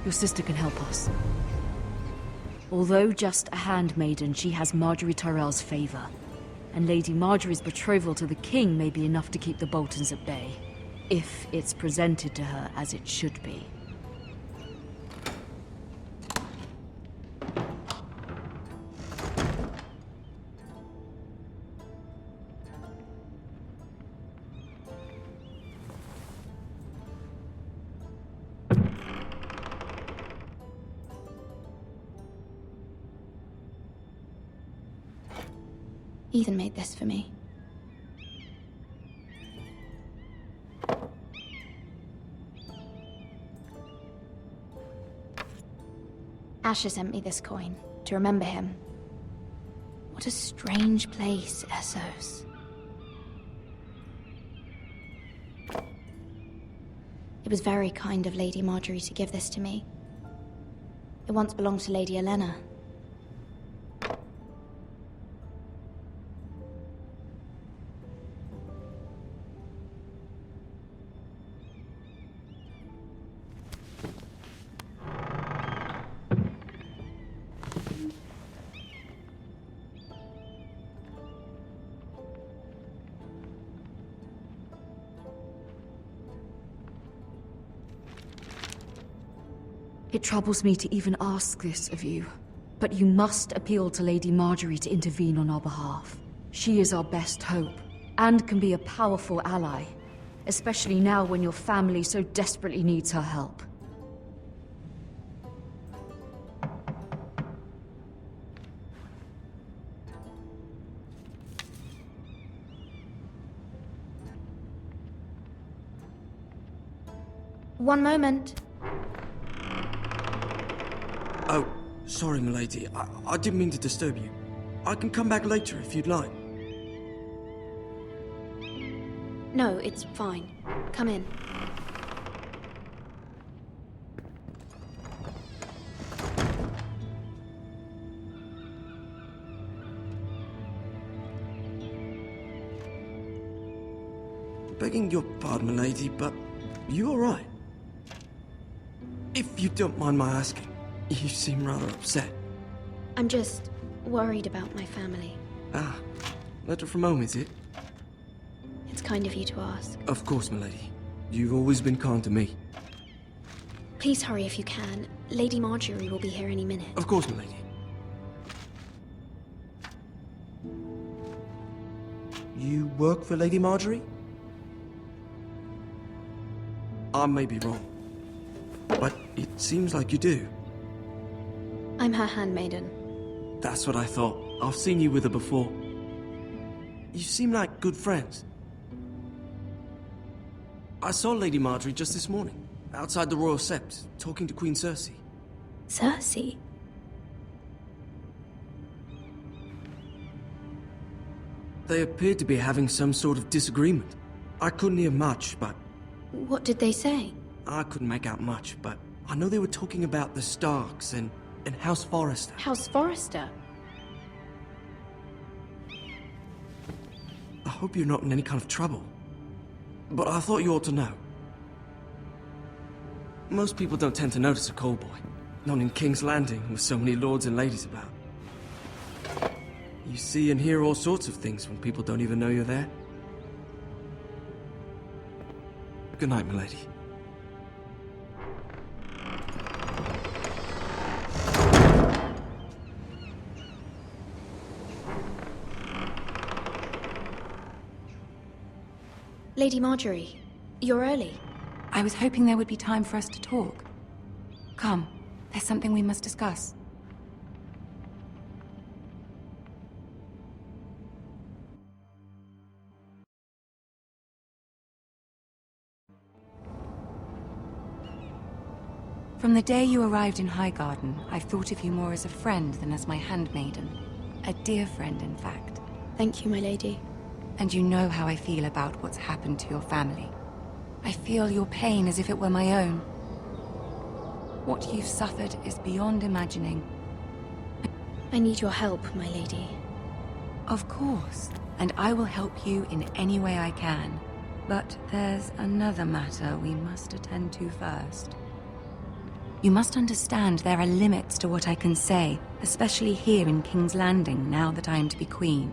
Your sister can help us. Although just a handmaiden, she has Marjorie Tyrell's favor. And Lady Marjorie's betrothal to the king may be enough to keep the Boltons at bay. If it's presented to her as it should be. Ethan made this for me. Asher sent me this coin to remember him. What a strange place, Essos. It was very kind of Lady Marjorie to give this to me. It once belonged to Lady Elena. It troubles me to even ask this of you, but you must appeal to Lady Marjorie to intervene on our behalf. She is our best hope, and can be a powerful ally, especially now when your family so desperately needs her help. One moment. Oh, sorry, milady. I didn't mean to disturb you. I can come back later if you'd like. No, it's fine. Come in. Begging your pardon, milady, but you all right? If you don't mind my asking, you seem rather upset. I'm just worried about my family. Ah, letter from home, is it? It's kind of you to ask. Of course, milady. You've always been kind to me. Please hurry if you can. Lady Marjorie will be here any minute. Of course, milady. You work for Lady Marjorie? I may be wrong, but it seems like you do. I'm her handmaiden. That's what I thought. I've seen you with her before. You seem like good friends. I saw Lady Marjorie just this morning, outside the Royal Sept, talking to Queen Cersei. Cersei? They appeared to be having some sort of disagreement. I couldn't hear much, but... What did they say? I couldn't make out much, but I know they were talking about the Starks and House Forrester. House Forrester? I hope you're not in any kind of trouble. But I thought you ought to know. Most people don't tend to notice a callboy. Not in King's Landing, with so many lords and ladies about. You see and hear all sorts of things when people don't even know you're there. Good night, milady. Lady Marjorie, you're early. I was hoping there would be time for us to talk. Come, there's something we must discuss. From the day you arrived in Highgarden, I've thought of you more as a friend than as my handmaiden. A dear friend, in fact. Thank you, my lady. And you know how I feel about what's happened to your family. I feel your pain as if it were my own. What you've suffered is beyond imagining. I need your help, my lady. Of course, and I will help you in any way I can. But there's another matter we must attend to first. You must understand there are limits to what I can say, especially here in King's Landing, now that I am to be queen.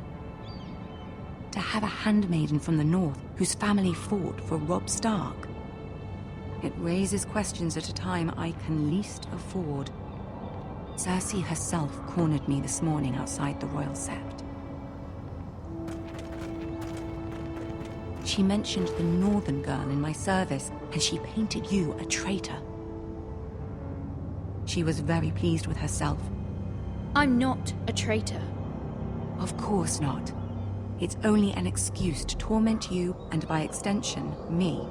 To have a handmaiden from the north whose family fought for Robb Stark. It raises questions at a time I can least afford. Cersei herself cornered me this morning outside the Royal Sept. She mentioned the northern girl in my service, and she painted you a traitor. She was very pleased with herself. I'm not a traitor. Of course not. It's only an excuse to torment you, and by extension, me.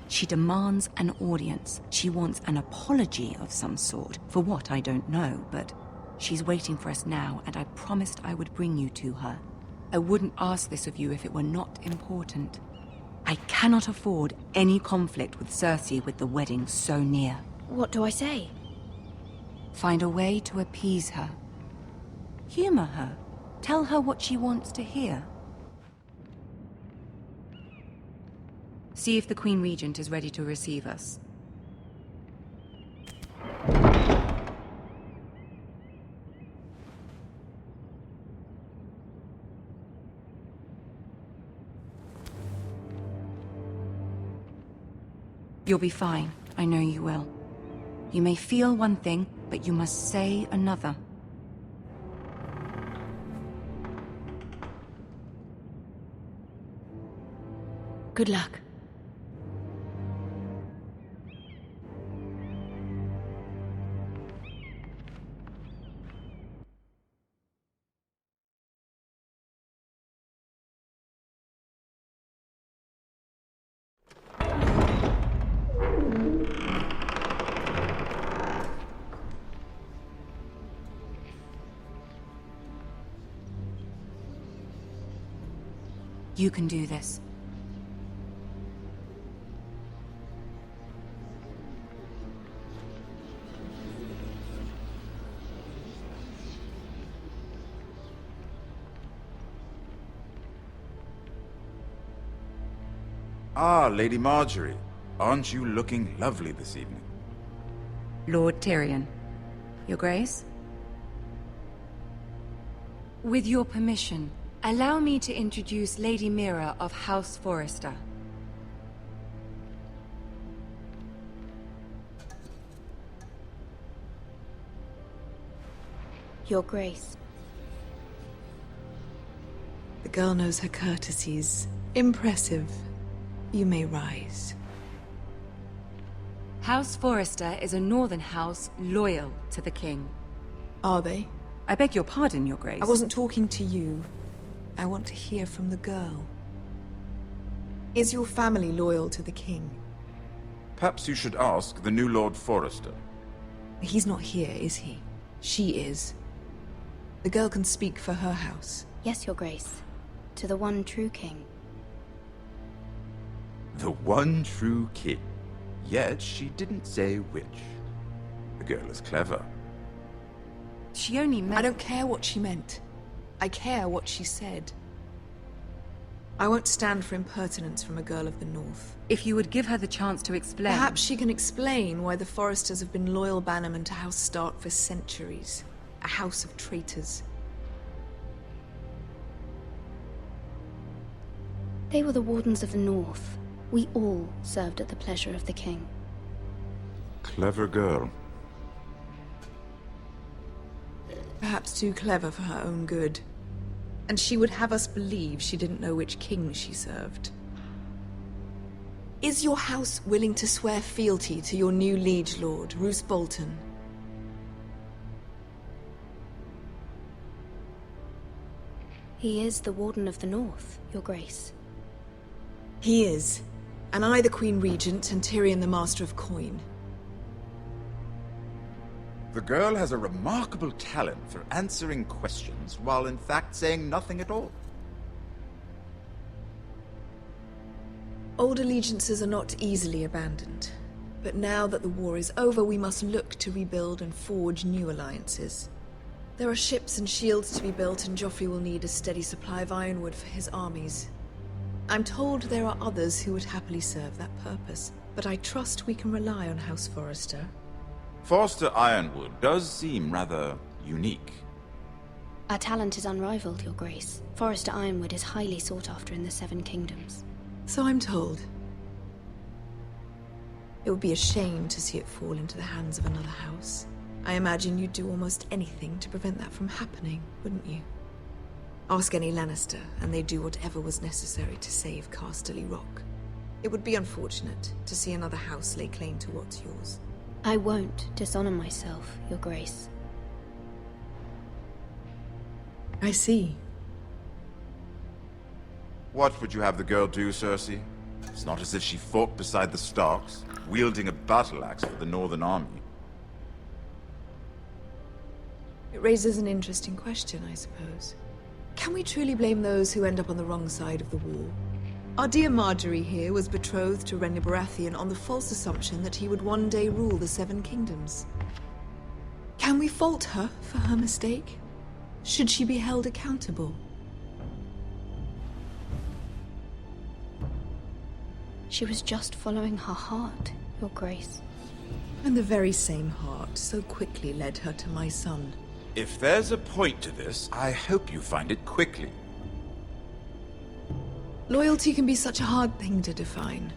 She demands an audience. She wants an apology of some sort, for what I don't know, but she's waiting for us now, and I promised I would bring you to her. I wouldn't ask this of you if it were not important. I cannot afford any conflict with Cersei with the wedding so near. What do I say? Find a way to appease her. Humor her. Tell her what she wants to hear. See if the Queen Regent is ready to receive us. You'll be fine. I know you will. You may feel one thing, but you must say another. Good luck. You can do this. Ah, Lady Marjorie. Aren't you looking lovely this evening? Lord Tyrion. Your Grace? With your permission, allow me to introduce Lady Mira of House Forrester. Your Grace. The girl knows her courtesies. Impressive. You may rise. House Forrester is a northern house loyal to the king. Are they? I beg your pardon, Your Grace. I wasn't talking to you. I want to hear from the girl. Is your family loyal to the king? Perhaps you should ask the new Lord Forrester. He's not here, is he? She is. The girl can speak for her house. Yes, Your Grace. To the one true king. The one true king. Yet she didn't say which. The girl is clever. She only meant... I don't care what she meant. I care what she said. I won't stand for impertinence from a girl of the North. If you would give her the chance to explain... Perhaps she can explain why the Forresters have been loyal bannermen to House Stark for centuries. A house of traitors. They were the Wardens of the North. We all served at the pleasure of the king. Clever girl. Perhaps too clever for her own good. And she would have us believe she didn't know which king she served. Is your house willing to swear fealty to your new liege lord, Roose Bolton? He is the Warden of the North, Your Grace. He is. And I the Queen Regent and Tyrion the Master of Coin. The girl has a remarkable talent for answering questions while in fact saying nothing at all. Old allegiances are not easily abandoned. But now that the war is over, we must look to rebuild and forge new alliances. There are ships and shields to be built, and Joffrey will need a steady supply of ironwood for his armies. I'm told there are others who would happily serve that purpose, but I trust we can rely on House Forrester. Forster Ironwood does seem rather unique. Our talent is unrivaled, Your Grace. Forrester Ironwood is highly sought after in the Seven Kingdoms. So I'm told. It would be a shame to see it fall into the hands of another house. I imagine you'd do almost anything to prevent that from happening, wouldn't you? Ask any Lannister, and they'd do whatever was necessary to save Casterly Rock. It would be unfortunate to see another house lay claim to what's yours. I won't dishonor myself, Your Grace. I see. What would you have the girl do, Cersei? It's not as if she fought beside the Starks, wielding a battle axe for the Northern Army. It raises an interesting question, I suppose. Can we truly blame those who end up on the wrong side of the war? Our dear Marjorie here was betrothed to Renly Baratheon on the false assumption that he would one day rule the Seven Kingdoms. Can we fault her for her mistake? Should she be held accountable? She was just following her heart, Your Grace. And the very same heart so quickly led her to my son. If there's a point to this, I hope you find it quickly. Loyalty can be such a hard thing to define.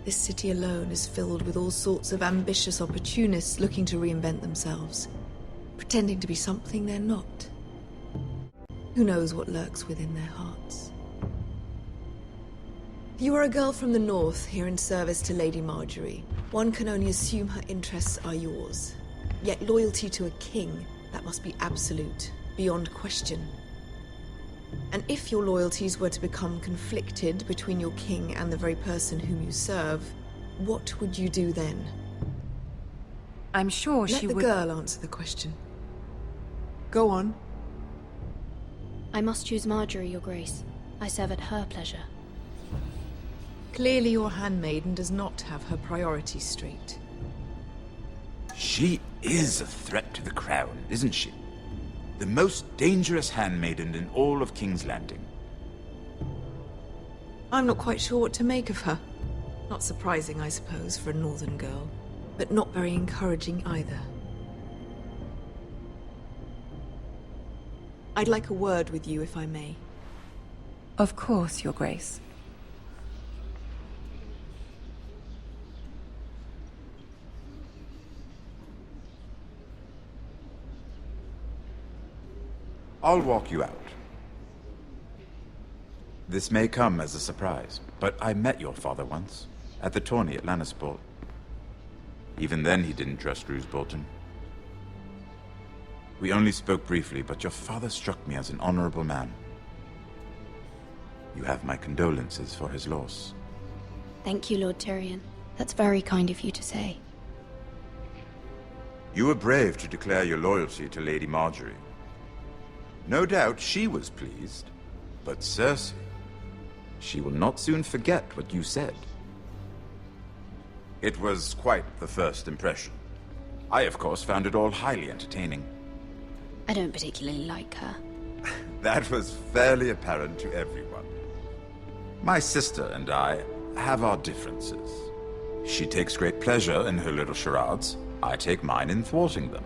This city alone is filled with all sorts of ambitious opportunists looking to reinvent themselves, pretending to be something they're not. Who knows what lurks within their hearts? You are a girl from the north, here in service to Lady Marjorie. One can only assume her interests are yours. Yet loyalty to a king, that must be absolute, beyond question. And if your loyalties were to become conflicted between your king and the very person whom you serve, what would you do then? I'm sure she would... Let the girl answer the question. Go on. I must choose Marjorie, Your Grace. I serve at her pleasure. Clearly your handmaiden does not have her priorities straight. She is a threat to the crown, isn't she? The most dangerous handmaiden in all of King's Landing. I'm not quite sure what to make of her. Not surprising, I suppose, for a northern girl, but not very encouraging either. I'd like a word with you, if I may. Of course, Your Grace. I'll walk you out. This may come as a surprise, but I met your father once, at the tourney at Lannisport. Even then he didn't trust Roose Bolton. We only spoke briefly, but your father struck me as an honorable man. You have my condolences for his loss. Thank you, Lord Tyrion. That's very kind of you to say. You were brave to declare your loyalty to Lady Marjorie. No doubt she was pleased, but Cersei, she will not soon forget what you said. It was quite the first impression. I, of course, found it all highly entertaining. I don't particularly like her. That was fairly apparent to everyone. My sister and I have our differences. She takes great pleasure in her little charades. I take mine in thwarting them.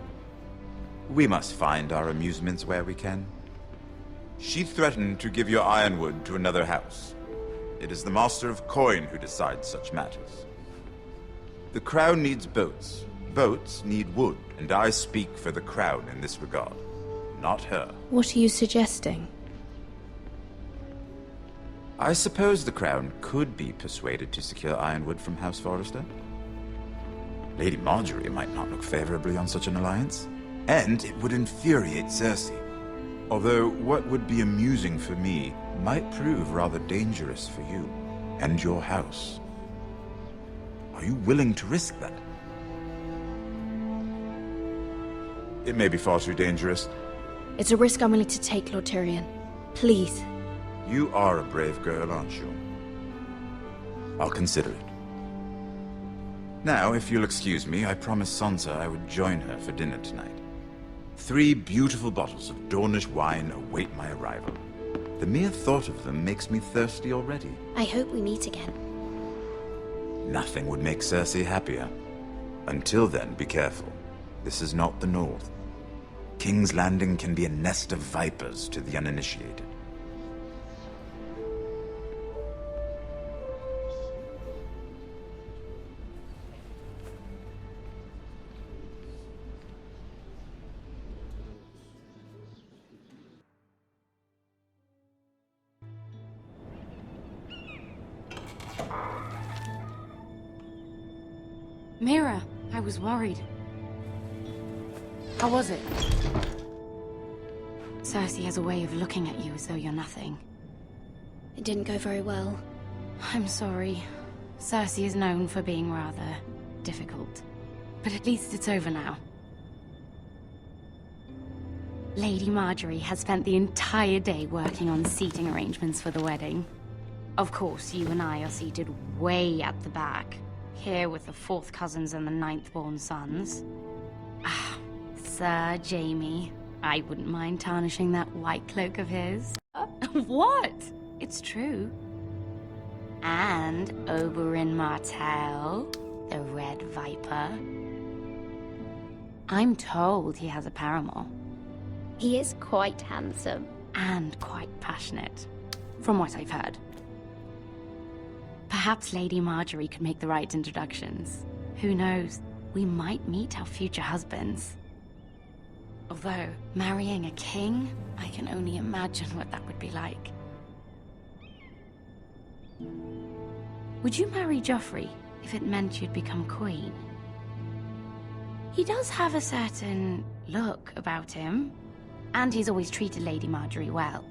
We must find our amusements where we can. She threatened to give your ironwood to another house. It is the Master of Coin who decides such matters. The crown needs boats. Boats need wood, and I speak for the crown in this regard, not her. What are you suggesting? I suppose the crown could be persuaded to secure ironwood from House Forrester. Lady Marjorie might not look favorably on such an alliance, and it would infuriate Cersei. Although what would be amusing for me might prove rather dangerous for you and your house. Are you willing to risk that? It may be far too dangerous. It's a risk I'm willing to take, Lord Tyrion. Please. You are a brave girl, aren't you? I'll consider it. Now, if you'll excuse me, I promised Sansa I would join her for dinner tonight. 3 beautiful bottles of Dornish wine await my arrival. The mere thought of them makes me thirsty already. I hope we meet again. Nothing would make Cersei happier. Until then, be careful. This is not the North. King's Landing can be a nest of vipers to the uninitiated. Mira, I was worried. How was it? Cersei has a way of looking at you as though you're nothing. It didn't go very well. I'm sorry. Cersei is known for being rather difficult. But at least it's over now. Lady Margaery has spent the entire day working on seating arrangements for the wedding. Of course, you and I are seated way at the back. Here with the 4th cousins and the 9th-born sons. Ah, Sir Jaime. I wouldn't mind tarnishing that white cloak of his. What? It's true. And Oberyn Martell, the Red Viper. I'm told he has a paramour. He is quite handsome. And quite passionate, from what I've heard. Perhaps Lady Margaery could make the right introductions. Who knows? We might meet our future husbands. Although, marrying a king, I can only imagine what that would be like. Would you marry Joffrey if it meant you'd become queen? He does have a certain look about him, and he's always treated Lady Margaery well.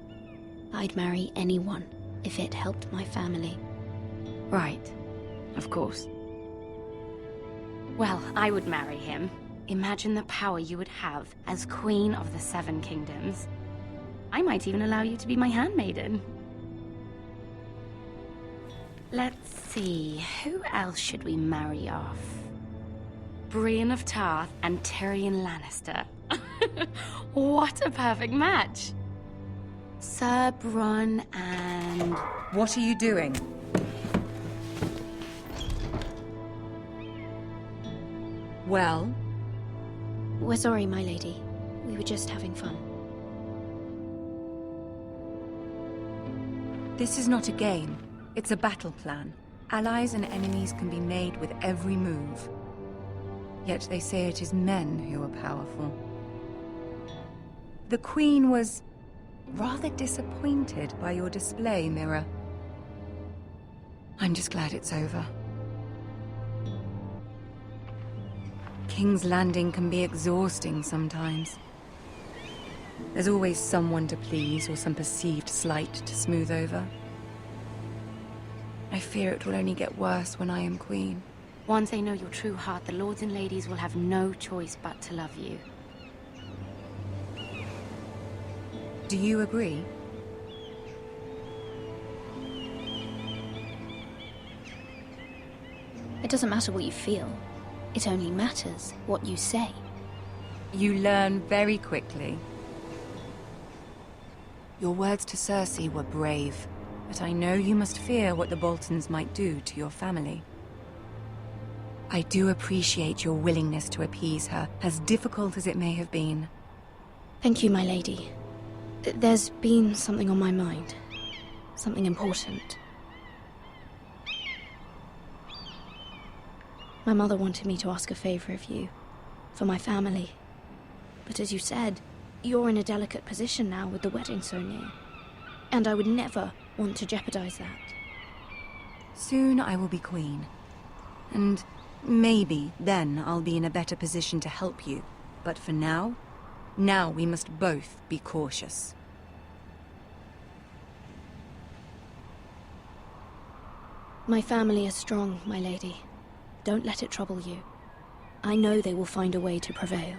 I'd marry anyone if it helped my family. Right, of course. Well, I would marry him. Imagine the power you would have as Queen of the Seven Kingdoms. I might even allow you to be my handmaiden. Let's see, who else should we marry off? Brienne of Tarth and Tyrion Lannister. What a perfect match! Sir Bronn and... What are you doing? Well? We're sorry, my lady. We were just having fun. This is not a game. It's a battle plan. Allies and enemies can be made with every move. Yet they say it is men who are powerful. The Queen was rather disappointed by your display, Mira. I'm just glad it's over. King's Landing can be exhausting sometimes. There's always someone to please or some perceived slight to smooth over. I fear it will only get worse when I am queen. Once they know your true heart, the lords and ladies will have no choice but to love you. Do you agree? It doesn't matter what you feel. It only matters what you say. You learn very quickly. Your words to Cersei were brave, but I know you must fear what the Boltons might do to your family. I do appreciate your willingness to appease her, as difficult as it may have been. Thank you, my lady. There's been something on my mind. Something important. My mother wanted me to ask a favor of you. For my family. But as you said, you're in a delicate position now with the wedding so near. And I would never want to jeopardize that. Soon I will be queen. And maybe then I'll be in a better position to help you. But for now we must both be cautious. My family is strong, my lady. Don't let it trouble you. I know they will find a way to prevail.